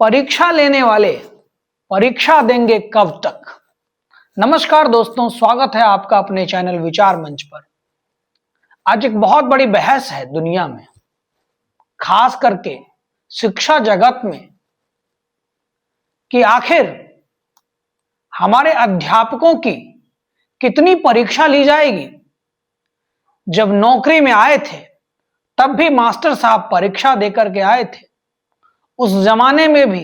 परीक्षा लेने वाले परीक्षा देंगे कब तक। नमस्कार दोस्तों, स्वागत है आपका अपने चैनल विचार मंच पर। आज एक बहुत बड़ी बहस है दुनिया में, खास करके शिक्षा जगत में, कि आखिर हमारे अध्यापकों की कितनी परीक्षा ली जाएगी। जब नौकरी में आए थे तब भी मास्टर साहब परीक्षा देकर के आए थे। उस जमाने में भी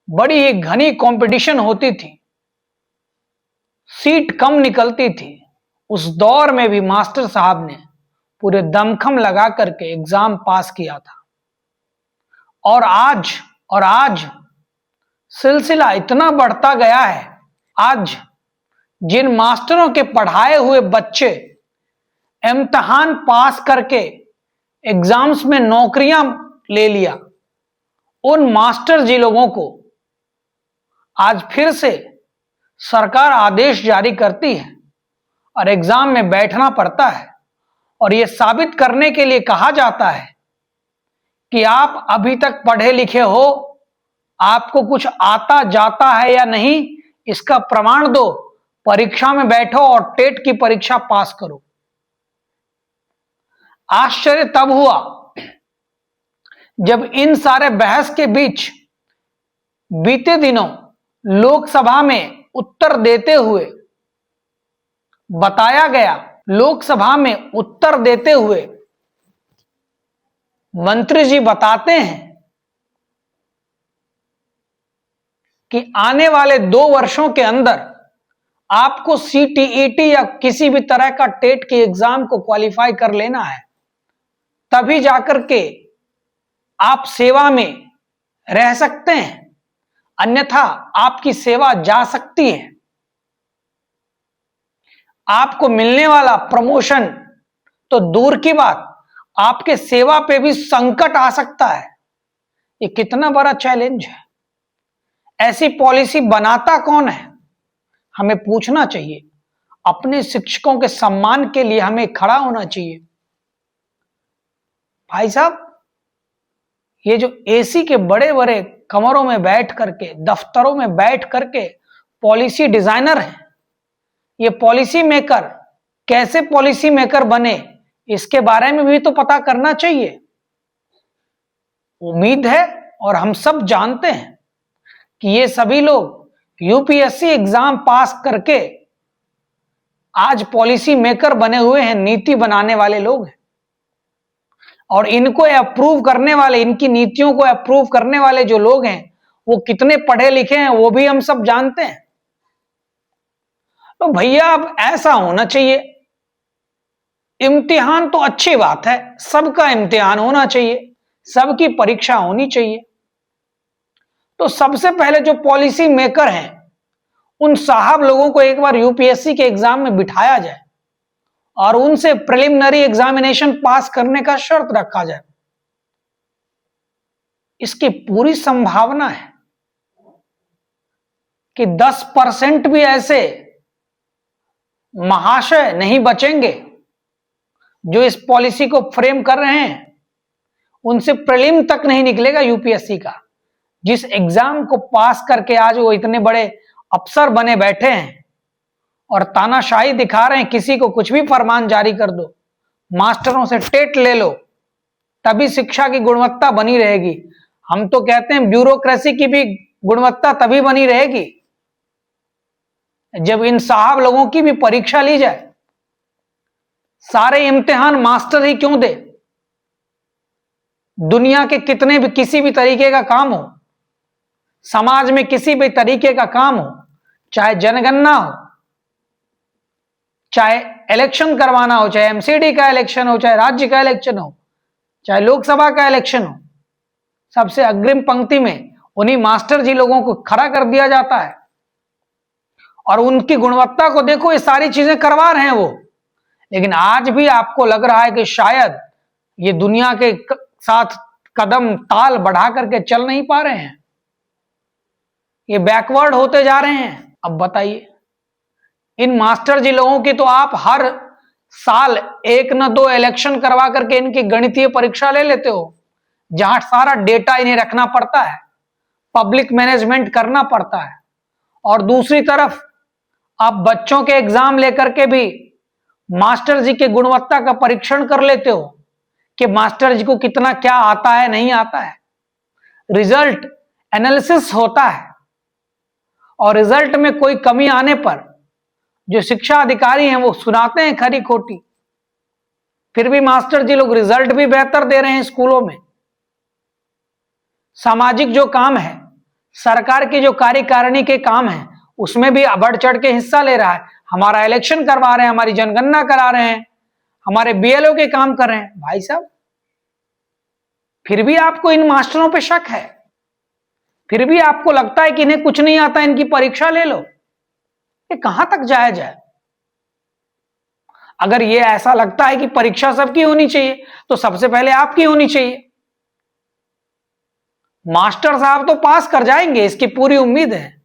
बड़ी ही घनी कंपटीशन होती थी, सीट कम निकलती थी। उस दौर में भी मास्टर साहब ने पूरे दमखम लगा करके एग्जाम पास किया था। और आज सिलसिला इतना बढ़ता गया है। आज जिन मास्टरों के पढ़ाए हुए बच्चे इम्तिहान पास करके एग्जाम्स में नौकरियां ले लिया, उन मास्टर जी लोगों को आज फिर से सरकार आदेश जारी करती है और एग्जाम में बैठना पड़ता है। और यह साबित करने के लिए कहा जाता है कि आप अभी तक पढ़े लिखे हो, आपको कुछ आता जाता है या नहीं, इसका प्रमाण दो, परीक्षा में बैठो और टेट की परीक्षा पास करो। आश्चर्य तब हुआ जब इन सारे बहस के बीच बीते दिनों लोकसभा में उत्तर देते हुए बताया गया, लोकसभा में उत्तर देते हुए मंत्री जी बताते हैं कि आने वाले 2 वर्षों के अंदर आपको सीटीईटी या किसी भी तरह का टेट के एग्जाम को क्वालिफाई कर लेना है, तभी जाकर के आप सेवा में रह सकते हैं, अन्यथा आपकी सेवा जा सकती है। आपको मिलने वाला प्रमोशन तो दूर की बात, आपके सेवा पे भी संकट आ सकता है। ये कितना बड़ा चैलेंज है। ऐसी पॉलिसी बनाता कौन है, हमें पूछना चाहिए। अपने शिक्षकों के सम्मान के लिए हमें खड़ा होना चाहिए। भाई साहब, ये जो एसी के बड़े बड़े कमरों में बैठ करके, दफ्तरों में बैठ करके पॉलिसी डिजाइनर हैं, ये पॉलिसी मेकर कैसे पॉलिसी मेकर बने, इसके बारे में भी तो पता करना चाहिए। उम्मीद है और हम सब जानते हैं कि ये सभी लोग यूपीएससी एग्जाम पास करके आज पॉलिसी मेकर बने हुए हैं, नीति बनाने वाले लोग हैं। और इनको अप्रूव करने वाले, इनकी नीतियों को अप्रूव करने वाले जो लोग हैं, वो कितने पढ़े लिखे हैं वो भी हम सब जानते हैं। तो भैया अब ऐसा होना चाहिए। इम्तिहान तो अच्छी बात है, सबका इम्तिहान होना चाहिए, सबकी परीक्षा होनी चाहिए। तो सबसे पहले जो पॉलिसी मेकर हैं, उन साहब लोगों को एक बार यूपीएससी के एग्जाम में बिठाया जाए और उनसे प्रिलिमिनरी एग्जामिनेशन पास करने का शर्त रखा जाए। इसकी पूरी संभावना है कि 10% भी ऐसे महाशय नहीं बचेंगे जो इस पॉलिसी को फ्रेम कर रहे हैं। उनसे प्रीलिम तक नहीं निकलेगा यूपीएससी का। जिस एग्जाम को पास करके आज वो इतने बड़े अफसर बने बैठे हैं और तानाशाही दिखा रहे हैं, किसी को कुछ भी फरमान जारी कर दो, मास्टरों से टेट ले लो, तभी शिक्षा की गुणवत्ता बनी रहेगी। हम तो कहते हैं ब्यूरोक्रेसी की भी गुणवत्ता तभी बनी रहेगी जब इन साहब लोगों की भी परीक्षा ली जाए। सारे इम्तिहान मास्टर ही क्यों दे? दुनिया के कितने भी किसी भी तरीके का काम हो, समाज में किसी भी तरीके का काम हो, चाहे जनगणना हो, चाहे इलेक्शन करवाना हो, चाहे एमसीडी का इलेक्शन हो, चाहे राज्य का इलेक्शन हो, चाहे लोकसभा का इलेक्शन हो, सबसे अग्रिम पंक्ति में उन्हीं मास्टर जी लोगों को खड़ा कर दिया जाता है। और उनकी गुणवत्ता को देखो, ये सारी चीजें करवा रहे हैं वो। लेकिन आज भी आपको लग रहा है कि शायद ये दुनिया के साथ कदम ताल बढ़ा करके चल नहीं पा रहे हैं, ये बैकवर्ड होते जा रहे हैं। अब बताइए, इन मास्टर जी लोगों की तो आप हर साल 1 न 2 इलेक्शन करवा करके इनकी गणितीय परीक्षा ले लेते हो, जहां सारा डेटा इन्हें रखना पड़ता है। पब्लिक मैनेजमेंट करना पड़ता है, और दूसरी तरफ आप बच्चों के एग्जाम लेकर के भी मास्टर जी के गुणवत्ता का परीक्षण कर लेते हो कि मास्टर जी को कितना क्या आता है नहीं आता है। रिजल्ट एनालिसिस होता है, और रिजल्ट में कोई कमी आने पर जो शिक्षा अधिकारी हैं वो सुनाते हैं खरी खोटी, फिर भी मास्टर जी लोग रिजल्ट भी बेहतर दे रहे हैं स्कूलों में। सामाजिक जो काम है, सरकार की जो कार्यकारिणी के काम है, उसमें भी बढ़ चढ़ के हिस्सा ले रहा है। हमारा इलेक्शन करवा रहे हैं, हमारी जनगणना करा रहे हैं, हमारे बीएलओ के काम कर रहे हैं। भाई साहब, फिर भी आपको इन मास्टरों पे शक है, फिर भी आपको लगता है कि इन्हें कुछ नहीं आता, इनकी परीक्षा ले लो। ये कहां तक जाया जाए? अगर ये ऐसा लगता है कि परीक्षा सबकी होनी चाहिए, तो सबसे पहले आपकी होनी चाहिए। मास्टर साहब तो पास कर जाएंगे, इसकी पूरी उम्मीद है,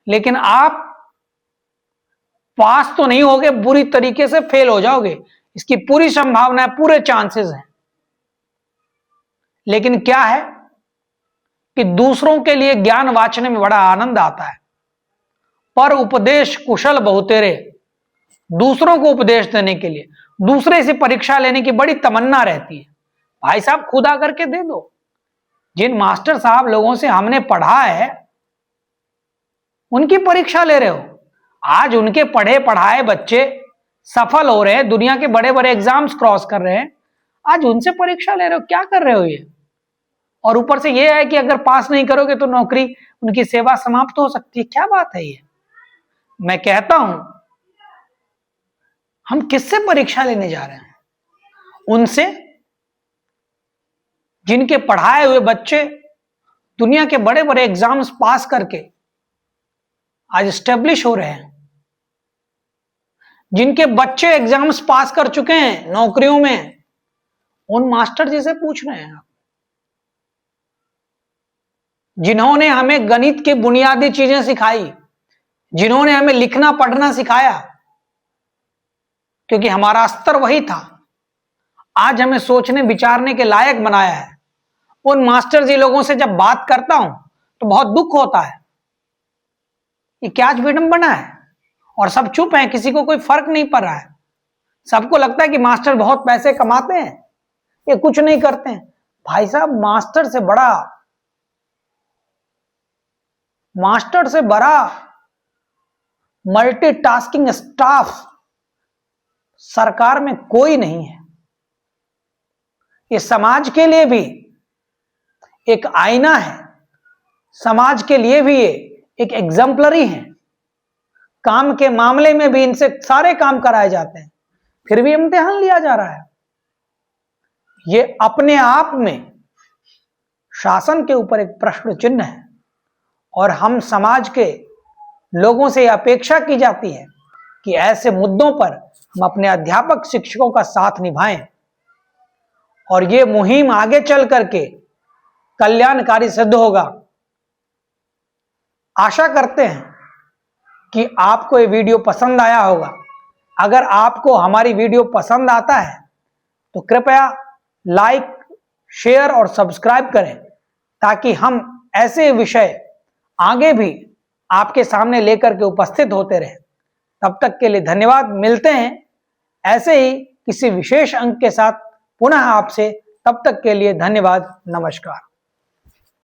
लेकिन आप पास तो नहीं होगे, बुरी तरीके से फेल हो जाओगे, इसकी पूरी संभावना है, पूरे चांसेस हैं। लेकिन क्या है कि दूसरों के लिए ज्ञान वाचने में बड़ा आनंद आता है। पर उपदेश कुशल बहुतेरे, दूसरों को उपदेश देने के लिए, दूसरे से परीक्षा लेने की बड़ी तमन्ना रहती है। भाई साहब, खुद आकर के दे दो। जिन मास्टर साहब लोगों से हमने पढ़ा है, उनकी परीक्षा ले रहे हो। आज उनके पढ़े पढ़ाए बच्चे सफल हो रहे हैं, दुनिया के बड़े बड़े एग्जाम्स क्रॉस कर रहे हैं, आज उनसे परीक्षा ले रहे हो। क्या कर रहे हो ये? और ऊपर से ये है कि अगर पास नहीं करोगे तो नौकरी, उनकी सेवा समाप्त हो सकती है। क्या बात है ये? मैं कहता हूं, हम किससे परीक्षा लेने जा रहे हैं? उनसे जिनके पढ़ाए हुए बच्चे दुनिया के बड़े बड़े एग्जाम्स पास करके आज स्टेब्लिश हो रहे हैं, जिनके बच्चे एग्जाम्स पास कर चुके हैं नौकरियों में, उन मास्टर जी से पूछ रहे हैं आप, जिन्होंने हमें गणित की बुनियादी चीजें सिखाई, जिन्होंने हमें लिखना पढ़ना सिखाया, क्योंकि हमारा स्तर वही था, आज हमें सोचने विचारने के लायक बनाया है। उन मास्टर जी लोगों से जब बात करता हूं तो बहुत दुख होता है। ये क्या विडंबना है, और सब चुप हैं, किसी को कोई फर्क नहीं पड़ रहा है। सबको लगता है कि मास्टर बहुत पैसे कमाते हैं, ये कुछ नहीं करते हैं। भाई साहब, मास्टर से बड़ा मल्टीटास्किंग स्टाफ सरकार में कोई नहीं है। ये समाज के लिए भी एक आईना है, समाज के लिए भी ये एक एग्जाम्पलरी है। काम के मामले में भी इनसे सारे काम कराए जाते हैं, फिर भी इम्तिहान लिया जा रहा है। ये अपने आप में शासन के ऊपर एक प्रश्न चिन्ह है, और हम समाज के लोगों से अपेक्षा की जाती है कि ऐसे मुद्दों पर हम अपने अध्यापक शिक्षकों का साथ निभाएं, और ये मुहिम आगे चल करके कल्याणकारी सिद्ध होगा। आशा करते हैं कि आपको ये वीडियो पसंद आया होगा। अगर आपको हमारी वीडियो पसंद आता है तो कृपया लाइक, शेयर और सब्सक्राइब करें, ताकि हम ऐसे विषय आगे भी आपके सामने लेकर के उपस्थित होते रहें। तब तक के लिए धन्यवाद। मिलते हैं ऐसे ही किसी विशेष अंक के साथ पुनः आपसे। तब तक के लिए धन्यवाद। नमस्कार।